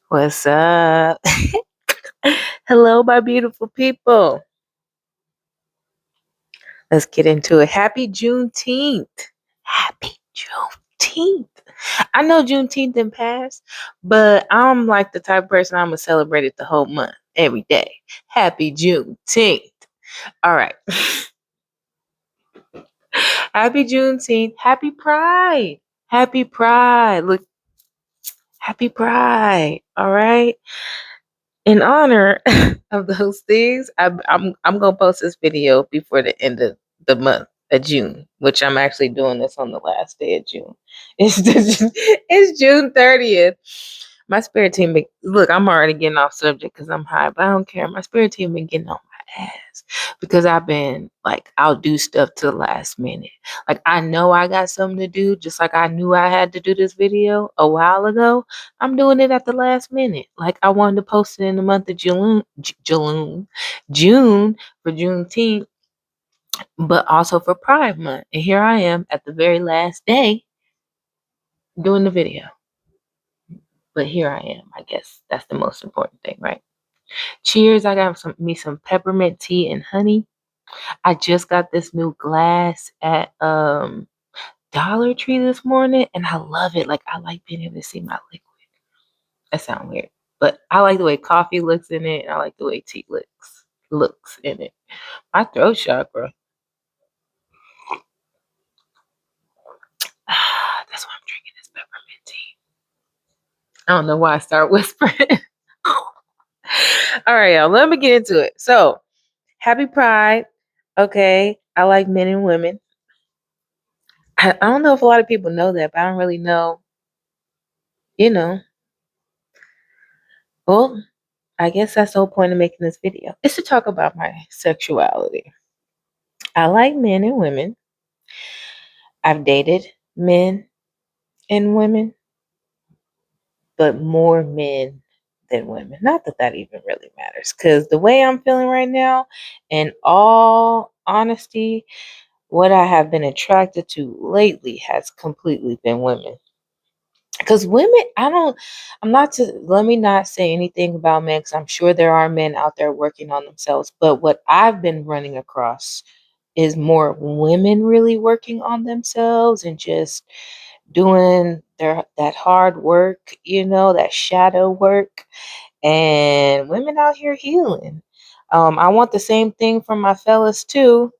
What's up? Hello, my beautiful people. Let's get into it. Happy Juneteenth. Happy Juneteenth. I know Juneteenth didn't pass, but I'm like the type of person I'm going to celebrate it the whole month, every day. Happy Juneteenth. All right. Happy Juneteenth. Happy Pride. Happy Pride. Look, happy Pride. All right. In honor of those things, I'm gonna post this video before the end of the month of June, which I'm actually doing this on the last day of June. It's June 30th. My spirit team look, I'm already getting off subject because I'm high, but I don't care. My spirit team been getting on my ass because I've been like, I'll do stuff to the last minute. Like I know I got something to do, just like I knew I had to do this video a while ago. I'm doing it at the last minute. Like I wanted to post it in the month of June for Juneteenth, but also for Pride Month. And here I am at the very last day doing the video. But here I am. I guess that's the most important thing, right? Cheers! I got some peppermint tea and honey. I just got this new glass at Dollar Tree this morning, and I love it. Like I like being able to see my liquid. That sounds weird, but I like the way coffee looks in it, and I like the way tea looks in it. My throat chakra. That's why I'm drinking this peppermint tea. I don't know why I start whispering. All right, y'all. Let me get into it. So, happy Pride. Okay, I like men and women. I don't know if a lot of people know that, but I don't really know. You know, well, I guess that's the whole point of making this video. It's to talk about my sexuality. I like men and women. I've dated men and women, but more men than women. Not that that even really matters, because the way I'm feeling right now, in all honesty, what I have been attracted to lately has completely been women. Because women, I'm not to, let me not say anything about men, because I'm sure there are men out there working on themselves. But what I've been running across is more women really working on themselves and just doing that hard work, that shadow work, and women out here healing. I want the same thing from my fellas too.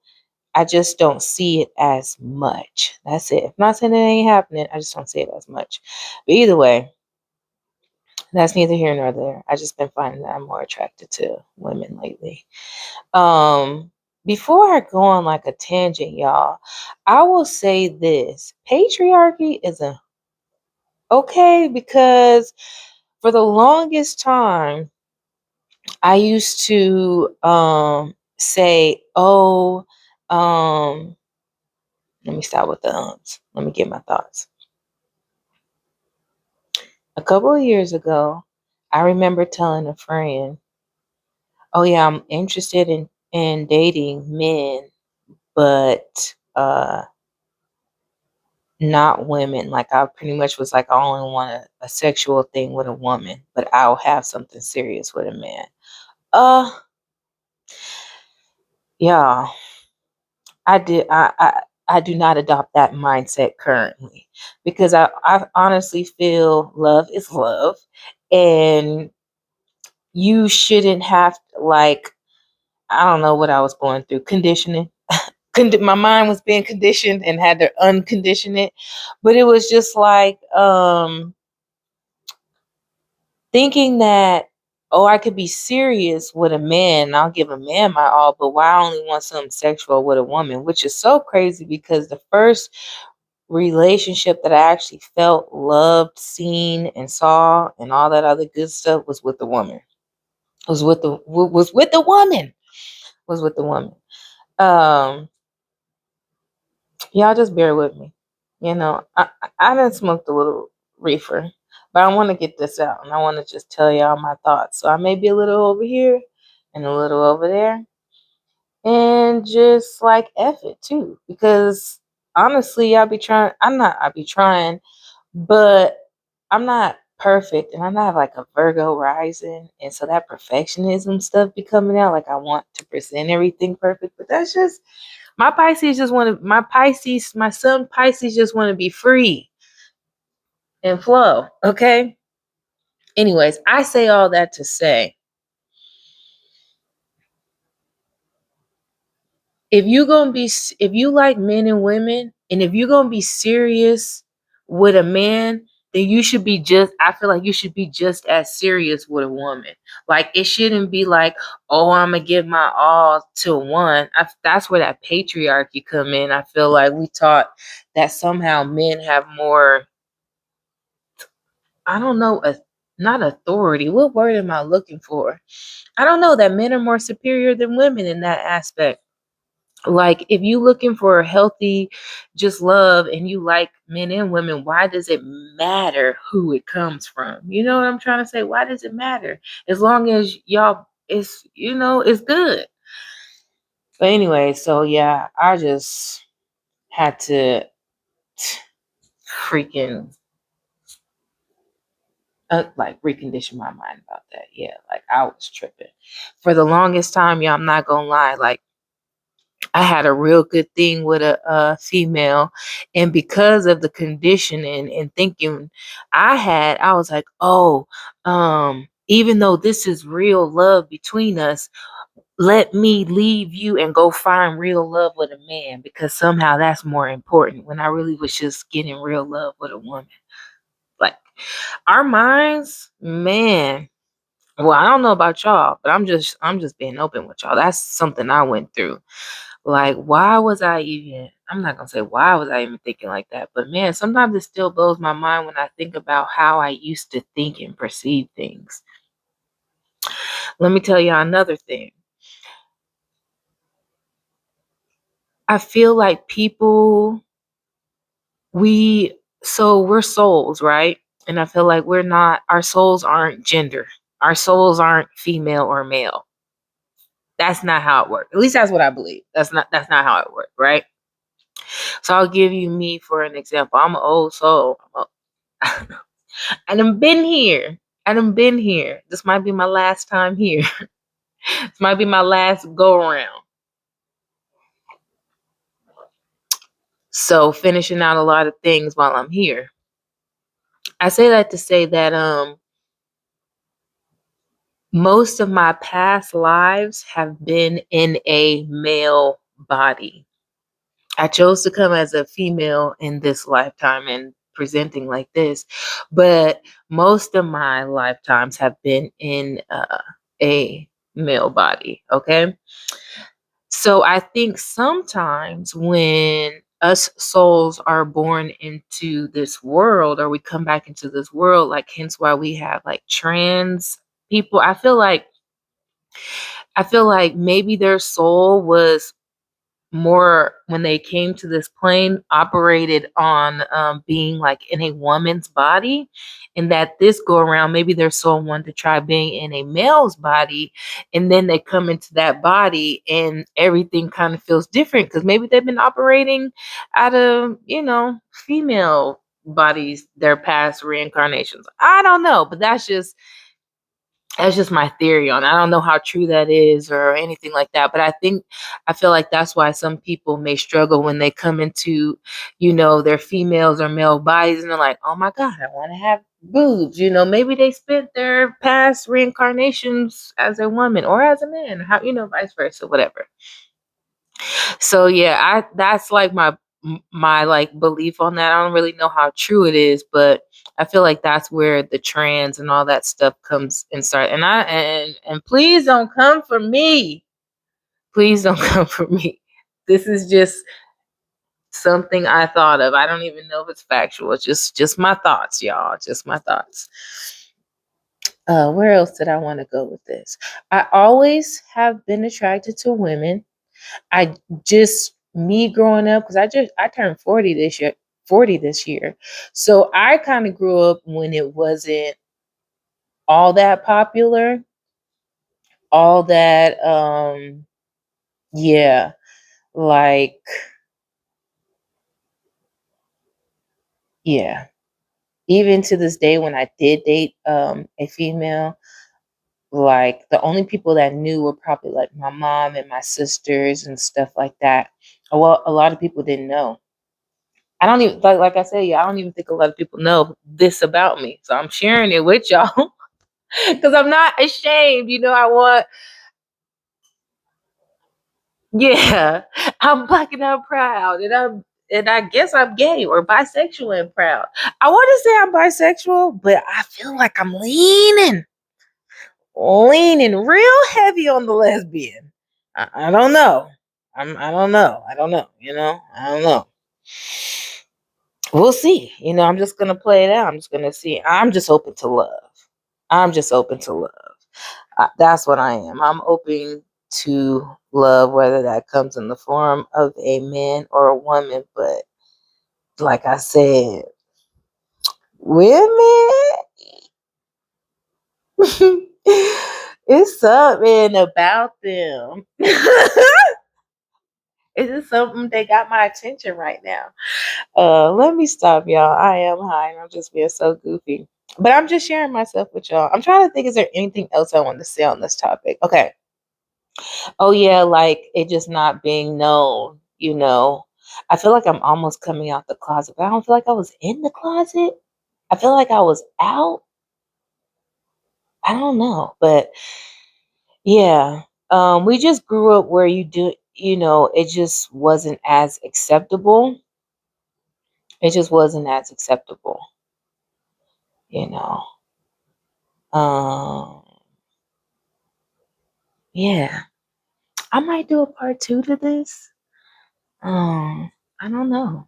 I just don't see it as much. That's it. I'm not saying it ain't happening. I just don't see it as much. But either way, that's neither here nor there. I just been finding that I'm more attracted to women lately. Um, Before I go on like a tangent, y'all, I will say this: patriarchy is a okay, because for the longest time I used to say, oh, um, let me start with the ums. Let me get my thoughts. A couple of years ago, I remember telling a friend, oh yeah, I'm interested in dating men, but not women. Like I pretty much was like, I only want a sexual thing with a woman, but I'll have something serious with a man. Uh yeah, I did I do not adopt that mindset currently, because I honestly feel love is love, and you shouldn't have to, like, I don't know what I was going through, conditioning. My mind was being conditioned and had to uncondition it, but it was just like thinking that, oh, I could be serious with a man and I'll give a man my all, but why I only want something sexual with a woman, which is so crazy, because the first relationship that I actually felt loved, seen, and saw, and all that other good stuff was with the woman. Was with the woman. Was with the woman. Um, y'all just bear with me. I done smoked a little reefer, but I want to get this out, and I want to just tell y'all my thoughts. So I may be a little over here and a little over there, and just like F it too, because honestly, I be trying, but I'm not perfect, and I have like a Virgo rising, and so that perfectionism stuff be coming out. Like I want to present everything perfect, but that's just my Pisces. Just want to my Pisces, my son Pisces, just want to be free and flow. Okay. Anyways, I say all that to say, if you like men and women, and if you're gonna be serious with a man, then you should be just I feel like you should be just as serious with a woman. Like it shouldn't be like, oh, I'm gonna give my all to one. That's where that patriarchy come in. I feel like we taught that somehow men have more, I don't know, not authority. What word am I looking for? I don't know, that men are more superior than women in that aspect. Like if you looking for a healthy just love and you like men and women, why does it matter who it comes from? You know what I'm trying to say? Why does it matter? As long as y'all it's good. But anyway, so yeah, I just had to freaking like recondition my mind about that. Yeah, like I was tripping. For the longest time, y'all, I'm not gonna lie, like I had a real good thing with a female, and because of the conditioning and thinking I was like, oh, even though this is real love between us, let me leave you and go find real love with a man because somehow that's more important. When I really was just getting real love with a woman, like our minds, man. Well, I don't know about y'all, but I'm just being open with y'all. That's something I went through. Like, why was I even, I'm not gonna say why was I even thinking like that, but man, sometimes it still blows my mind when I think about how I used to think and perceive things. Let me tell you another thing. I feel like we, so we're souls, right? And I feel like our souls aren't gender. Our souls aren't female or male. That's not how it works. At least that's what I believe. That's not how it works, right? So I'll give you me for an example. I'm an old soul. I done been here. I done been here. This might be my last time here. This might be my last go around. So finishing out a lot of things while I'm here. I say that to say that most of my past lives have been in a male body. I chose to come as a female in this lifetime and presenting like this, but most of my lifetimes have been in a male body. Okay. So I think sometimes when us souls are born into this world or we come back into this world, like hence why we have like trans people, I feel like maybe their soul was more when they came to this plane operated on being like in a woman's body, and that this go around maybe their soul wanted to try being in a male's body, and then they come into that body and everything kind of feels different because maybe they've been operating out of female bodies their past reincarnations. I don't know, but that's just my theory on it. I don't know how true that is or anything like that, but I feel like that's why some people may struggle when they come into, their females or male bodies and they're like, oh my God, I want to have boobs. Maybe they spent their past reincarnations as a woman or as a man, how, vice versa, whatever. So yeah, I that's like my like belief on that. I don't really know how true it is, but I feel like that's where the trans and all that stuff comes and start. And please don't come for me. Please don't come for me. This is just something I thought of. I don't even know if it's factual. It's just my thoughts, y'all. Just my thoughts. Where else did I want to go with this? I always have been attracted to women. I just me growing up because I turned 40 this year. So I kind of grew up when it wasn't all that popular, all that yeah, like yeah. even to this day, when I did date a female, like the only people that knew were probably like my mom and my sisters and stuff like that. Well, a lot of people didn't know. I don't even like I said, yeah, I don't even think a lot of people know this about me. So I'm sharing it with y'all because I'm not ashamed. I want, yeah, I'm black and I'm proud, and I guess I'm gay or bisexual and proud. I want to say I'm bisexual, but I feel like I'm leaning real heavy on the lesbian. I don't know. I don't know. I don't know. I don't know. We'll see. I'm just gonna play it out. I'm just gonna see. I'm just open to love. I'm just open to love. That's what I am. I'm open to love, whether that comes in the form of a man or a woman. But like I said, women, it's something about them. It's just something they got my attention right now. Let me stop, y'all. I am high and I'm just being so goofy. But I'm just sharing myself with y'all. I'm trying to think, is there anything else I want to say on this topic? Okay. Oh yeah, like it just not being known. I feel like I'm almost coming out the closet, but I don't feel like I was in the closet. I feel like I was out. I don't know. But yeah. We just grew up where it just wasn't as acceptable. It just wasn't as acceptable, you know. Um, yeah. I might do a part two to this. I don't know.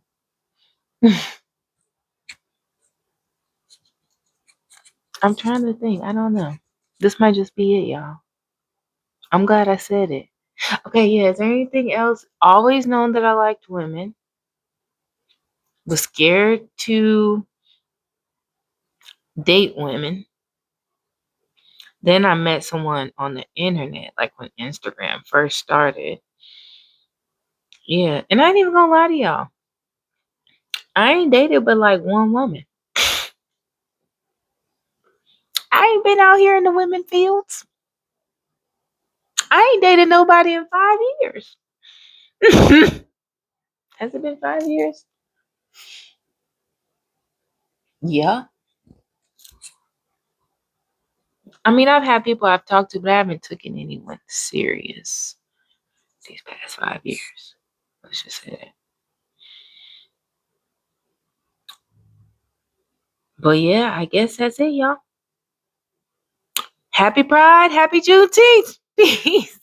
I'm trying to think. I don't know. This might just be it, y'all. I'm glad I said it. Okay, yeah. Is there anything else? Always known that I liked women. Was scared to date women. Then I met someone on the internet, like when Instagram first started. Yeah. And I ain't even gonna lie to y'all. I ain't dated but like one woman. I ain't been out here in the women fields. I ain't dated nobody in 5 years. Has it been 5 years? Yeah. I mean, I've had people I've talked to, but I haven't taken anyone serious these past 5 years. Let's just say that. But yeah, I guess that's it, y'all. Happy Pride. Happy Juneteenth. Peace.